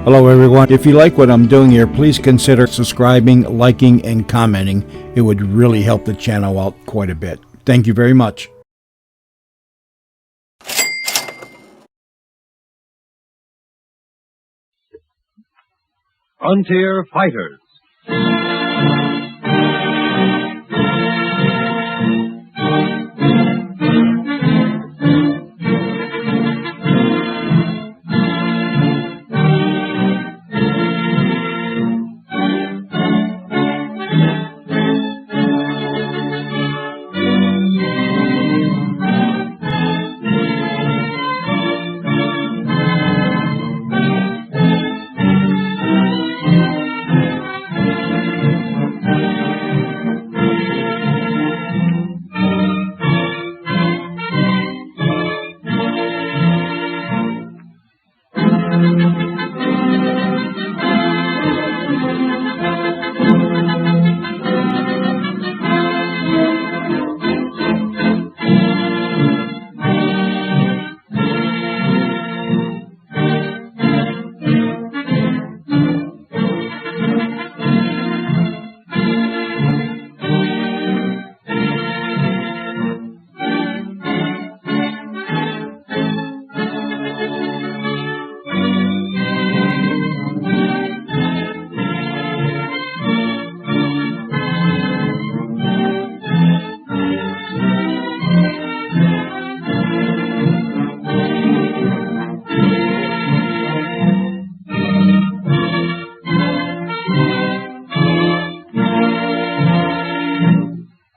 Hello, everyone. If you like what I'm doing here, please consider subscribing, liking, and commenting. It would really help the channel out quite a bit. Thank you very much. Frontier Fighters.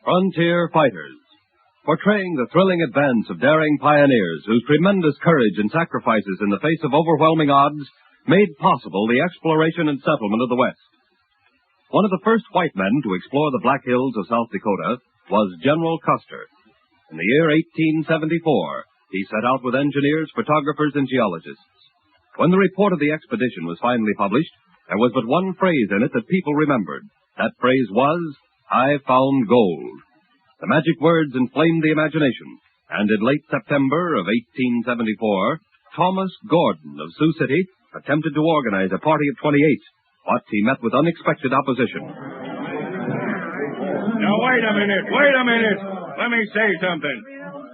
Frontier Fighters, portraying the thrilling advance of daring pioneers whose tremendous courage and sacrifices in the face of overwhelming odds made possible the exploration and settlement of the West. One of the first white men to explore the Black Hills of South Dakota was General Custer. In the year 1874, he set out with engineers, photographers, and geologists. When the report of the expedition was finally published, there was but one phrase in it that people remembered. That phrase was, "I found gold." The magic words inflamed the imagination, and in late September of 1874, Thomas Gordon of Sioux City attempted to organize a party of 28, but he met with unexpected opposition. Now, wait a minute. Let me say something.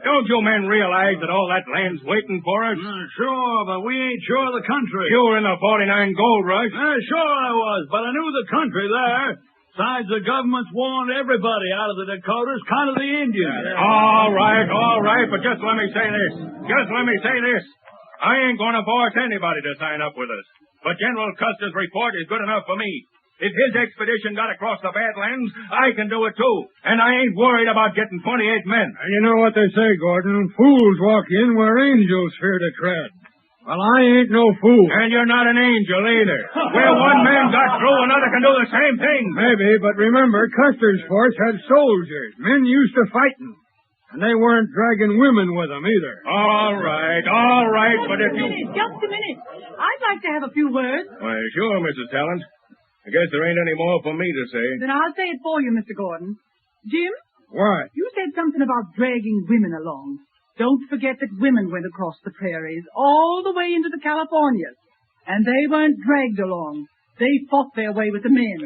Don't you men realize that all that land's waiting for us? Sure, but we ain't sure of the country. You were in the 49 gold rush. Sure I was, but I knew the country there. Besides, the government's warned everybody out of the Dakotas, kind of the Indians. All right, but just let me say this. I ain't going to force anybody to sign up with us. But General Custer's report is good enough for me. If his expedition got across the Badlands, I can do it too. And I ain't worried about getting 28 men. And you know what they say, Gordon. Fools walk in where angels fear to tread. Well, I ain't no fool. And you're not an angel either. Where one man got through, another can do the same thing. Maybe, but remember, Custer's force had soldiers, men used to fighting. And they weren't dragging women with them either. All right, but if you... Just a minute. I'd like to have a few words. Why, sure, Mrs. Talent. I guess there ain't any more for me to say. Then I'll say it for you, Mr. Gordon. Jim? What? You said something about dragging women along. Don't forget that women went across the prairies all the way into the Californias. And they weren't dragged along. They fought their way with the men.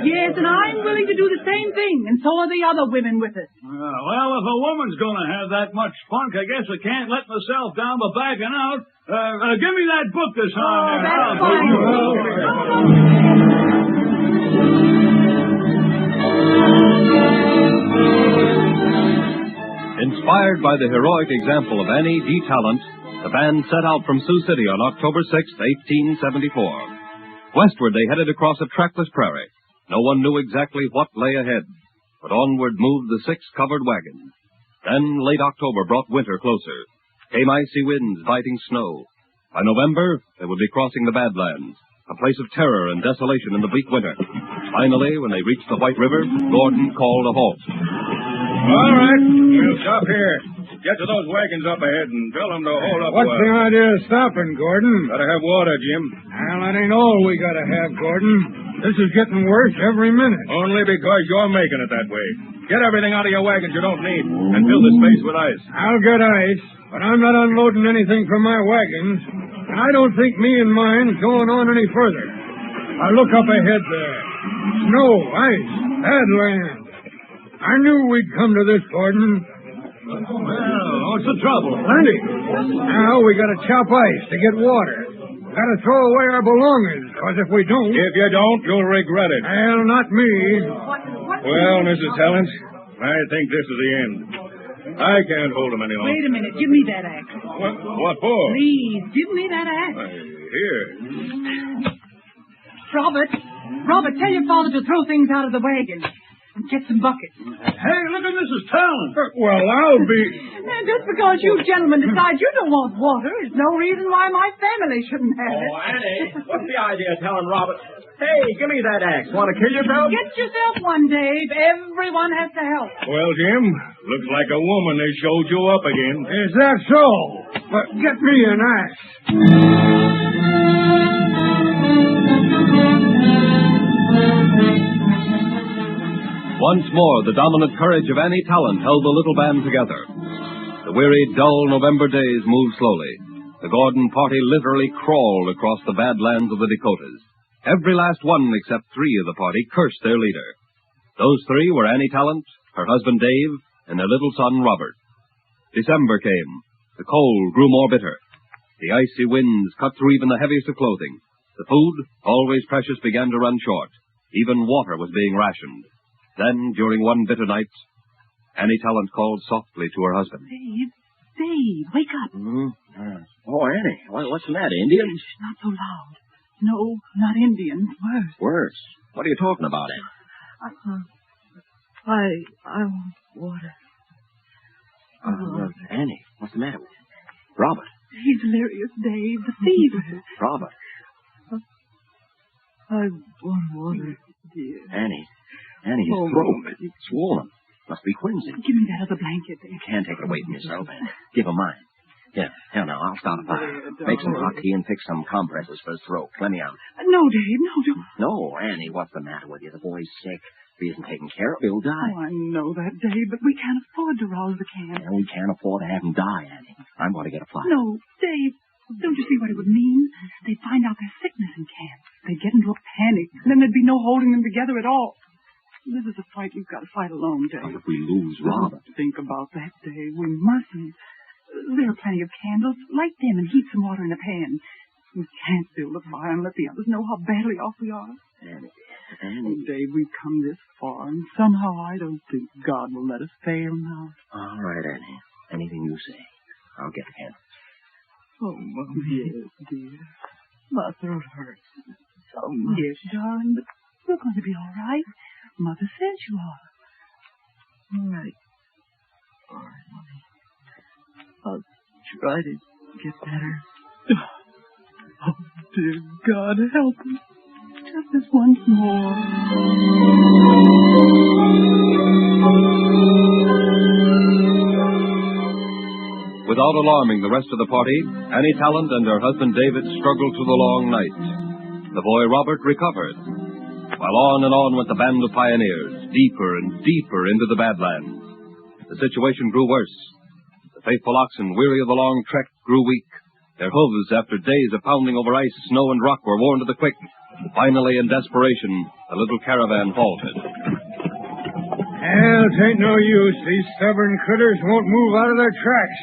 Yes, and I'm willing to do the same thing, and so are the other women with us. Well, if a woman's going to have that much spunk, I guess I can't let myself down by backing out. Give me that book this time. That's fine. Inspired by the heroic example of Annie D. Talent, the band set out from Sioux City on October 6, 1874. Westward, they headed across a trackless prairie. No one knew exactly what lay ahead, but onward moved the 6 covered wagons. Then late October brought winter closer. Came icy winds, biting snow. By November, they would be crossing the Badlands, a place of terror and desolation in the bleak winter. Finally, when they reached the White River, Gordon called a halt. All right, we'll stop here. Get to those wagons up ahead and tell them to hold up. What's the idea of stopping, Gordon? Gotta have water, Jim. Well, that ain't all we gotta have, Gordon. This is getting worse every minute. Only because you're making it that way. Get everything out of your wagons you don't need, and fill the space with ice. I'll get ice, but I'm not unloading anything from my wagons. and I don't think me and mine's going on any further. I look up ahead there. Snow, ice, bad land. I knew we'd come to this, Gordon. Well, what's the trouble? Plenty. Now we gotta chop ice to get water. Gotta throw away our belongings, because if we don't... If you don't, you'll regret it. Well, not me. Well, Mrs. Talent, I think this is the end. I can't hold him any longer. Wait a minute. Give me that axe. What for? Please, give me that axe. Here. Robert, tell your father to throw things out of the wagon. And get some buckets. Hey, look at Mrs. Talent. Well, I'll be... And just because you gentlemen decide you don't want water is no reason why my family shouldn't have it. Oh, Annie, what's the idea of telling Robert? Hey, give me that axe. Want to kill yourself? Get yourself one, Dave. Everyone has to help. Well, Jim, looks like a woman has showed you up again. Is that so? But get me an axe. Once more, the dominant courage of Annie Talent held the little band together. The weary, dull November days moved slowly. The Gordon party literally crawled across the badlands of the Dakotas. Every last one except 3 of the party cursed their leader. Those 3 were Annie Talent, her husband Dave, and their little son Robert. December came. The cold grew more bitter. The icy winds cut through even the heaviest of clothing. The food, always precious, began to run short. Even water was being rationed. Then, during one bitter night, Annie Talent called softly to her husband. Dave, wake up. Oh, Annie, what's the matter, Indians? Shh, not so loud. No, not Indians. Worse. Worse. What are you talking about, Annie? I want water. Annie, what's the matter with you? Robert. He's delirious, Dave. The fever. Robert. I want water, dear. Annie, his throat. It's swollen. Must be quinsing. Give me that other blanket, Dave. You can't take it away from yourself, Annie. Give him mine. Here now, I'll start a fire. Make some hot tea and fix some compresses for his throat. Let me out. No, Dave, no, don't. No, Annie, what's the matter with you? The boy's sick. If he isn't taken care of, he'll die. Oh, I know that, Dave, but we can't afford to rouse the camp. And we can't afford to have him die, Annie. I'm going to get a fire. No, Dave, don't you see what it would mean? They'd find out there's sickness in camp. They'd get into a panic, and then there'd be no holding them together at all. This is a fight we've got to fight alone, Dave. But if we lose Robert... Don't think about that, Dave. We mustn't. There are plenty of candles. Light them and heat some water in a pan. We can't build a fire and let the others know how badly off we are. Annie. Oh, Dave, we've come this far, and somehow I don't think God will let us fail now. All right, Annie. Anything you say. I'll get the candles. Oh, Mom, yes, dear. My throat hurts so much. Yes, darling, but you're going to be all right. Mother says you are. All right. All right, Mommy. I'll try to get better. Oh, dear God, help me. Just this once more. Without alarming the rest of the party, Annie Talent and her husband David struggled through the long night. The boy Robert recovered, while on and on went the band of pioneers, deeper and deeper into the Badlands. The situation grew worse. The faithful oxen, weary of the long trek, grew weak. Their hooves, after days of pounding over ice, snow, and rock, were worn to the quick. Finally, in desperation, the little caravan halted. Well, it ain't no use. These stubborn critters won't move out of their tracks.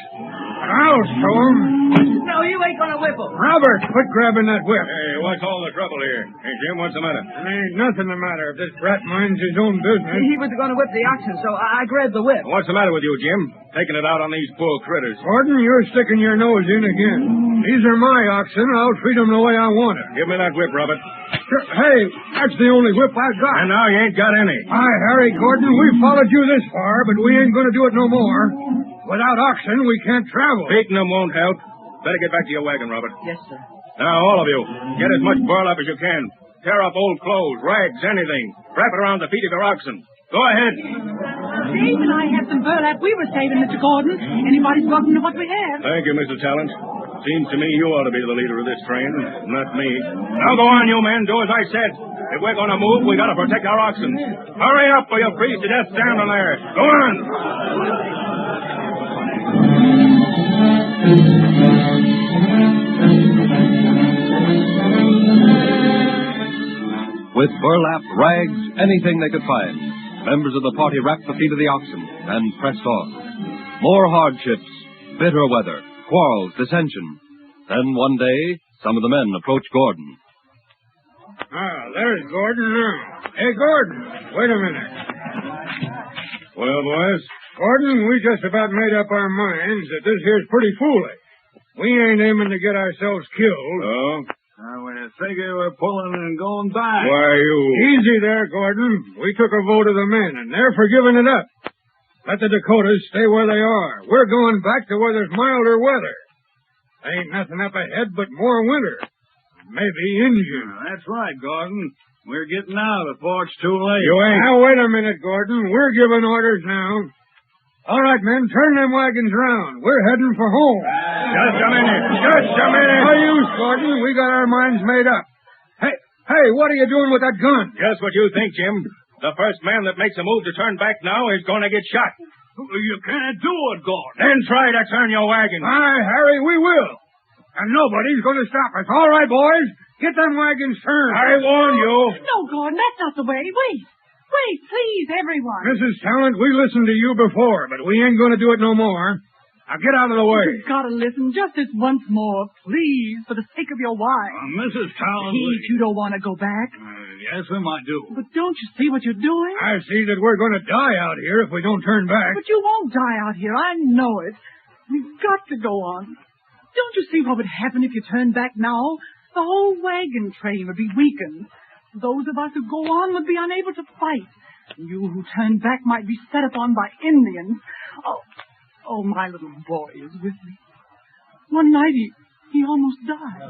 I'll show 'em. No, you ain't gonna whip 'em. Robert, quit grabbing that whip. Hey, what's all the trouble here? Hey, Jim, what's the matter? There ain't nothing the matter if this brat minds his own business. He was going to whip the oxen, so I grabbed the whip. What's the matter with you, Jim? Taking it out on these poor critters. Gordon, you're sticking your nose in again. These are my oxen. I'll treat 'em the way I want it. Give me that whip, Robert. Sure. Hey, that's the only whip I got. And now you ain't got any. Hi, Harry Gordon. We followed you this far, but we ain't going to do it no more. Without oxen, we can't travel. Beating them won't help. Better get back to your wagon, Robert. Yes, sir. Now, all of you, get as much burlap as you can. Tear up old clothes, rags, anything. Wrap it around the feet of your oxen. Go ahead. Dave and I have some burlap we were saving, Mr. Gordon. Anybody's welcome to what we have. Thank you, Mrs. Talent. Seems to me you ought to be the leader of this train, not me. Now go on, you men. Do as I said. If we're going to move, we got to protect our oxen. Hurry up or you'll freeze to death standing there. Go on. With burlap, rags, anything they could find, members of the party wrapped the feet of the oxen and pressed on. More hardships, bitter weather, quarrels, dissension. Then one day, some of the men approached Gordon. There's Gordon now. Hey, Gordon, wait a minute. Well, boys? Gordon, we just about made up our minds that this here's pretty foolish. We ain't aiming to get ourselves killed. Oh? When you figure we're pulling and going back. Why, you... Easy there, Gordon. We took a vote of the men, and they're for giving it up. Let the Dakotas stay where they are. We're going back to where there's milder weather. Ain't nothing up ahead but more winter. Maybe Injun. That's right, Gordon. We're getting out before it's too late. You ain't. Now, wait a minute, Gordon. We're giving orders now. All right, men, turn them wagons round. We're heading for home. Just a minute. Just a minute. No use, Gordon. We got our minds made up. Hey, what are you doing with that gun? Just what you think, Jim. The first man that makes a move to turn back now is going to get shot. You can't do it, Gordon. Then try to turn your wagon. Aye, Harry, we will. And nobody's going to stop us. All right, boys. Get them wagons turned. I warn you. No, Gordon, that's not the way. Wait, please, everyone. Mrs. Talent, we listened to you before, but we ain't going to do it no more. Now get out of the way. You've got to listen just this once more, please, for the sake of your wife. Mrs. Talent... Pete, you don't want to go back. Yes, ma'am, I do. But don't you see what you're doing? I see that we're going to die out here if we don't turn back. But you won't die out here. I know it. We've got to go on. Don't you see what would happen if you turned back now? The whole wagon train would be weakened. Those of us who go on would be unable to fight. You who turn back might be set upon by Indians. Oh, my little boy is with me. One night he almost died.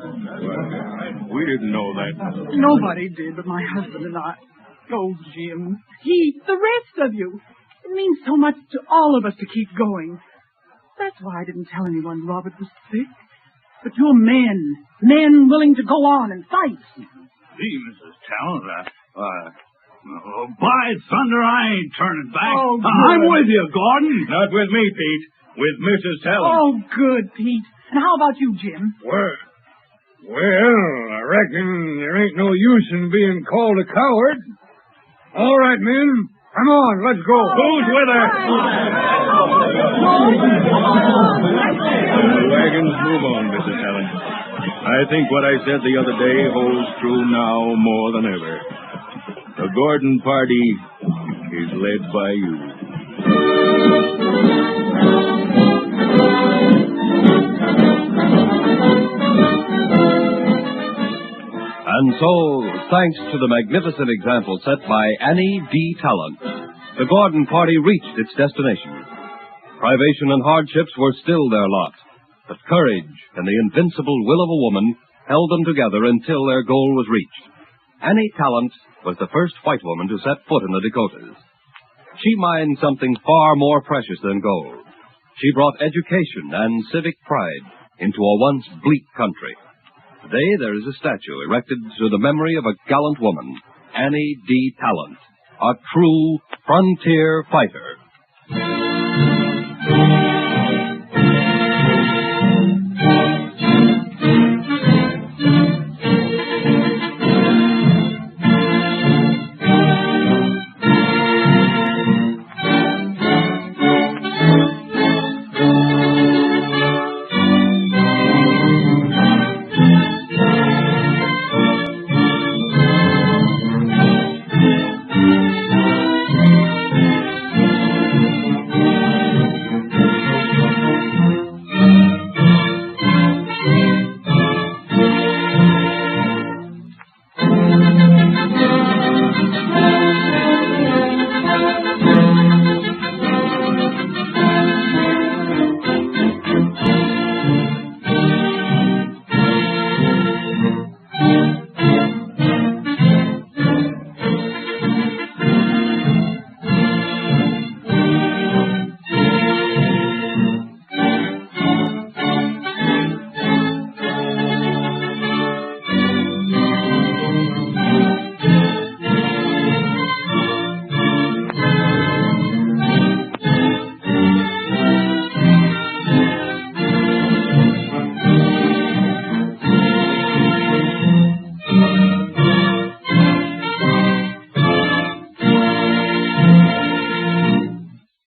We didn't know that. Nobody did but my husband and I. Oh, Jim. The rest of you. It means so much to all of us to keep going. That's why I didn't tell anyone Robert was sick. But you're men willing to go on and fight. Gee, Mrs. Talent, by thunder, I ain't turning back. Oh, I'm with you, Gordon. Not with me, Pete. With Mrs. Talent. Oh, good, Pete. And how about you, Jim? Well, I reckon there ain't no use in being called a coward. All right, men. Come on, let's go. Who's with us? The wagons move on, Mrs. Talent. I think what I said the other day holds true now more than ever. The Gordon party is led by you. And so, thanks to the magnificent example set by Annie D. Talent, the Gordon party reached its destination. Privation and hardships were still their lot, but courage and the invincible will of a woman held them together until their goal was reached. Annie Talent was the first white woman to set foot in the Dakotas. She mined something far more precious than gold. She brought education and civic pride into a once bleak country. Today there is a statue erected to the memory of a gallant woman, Annie D. Talent, a true frontier fighter.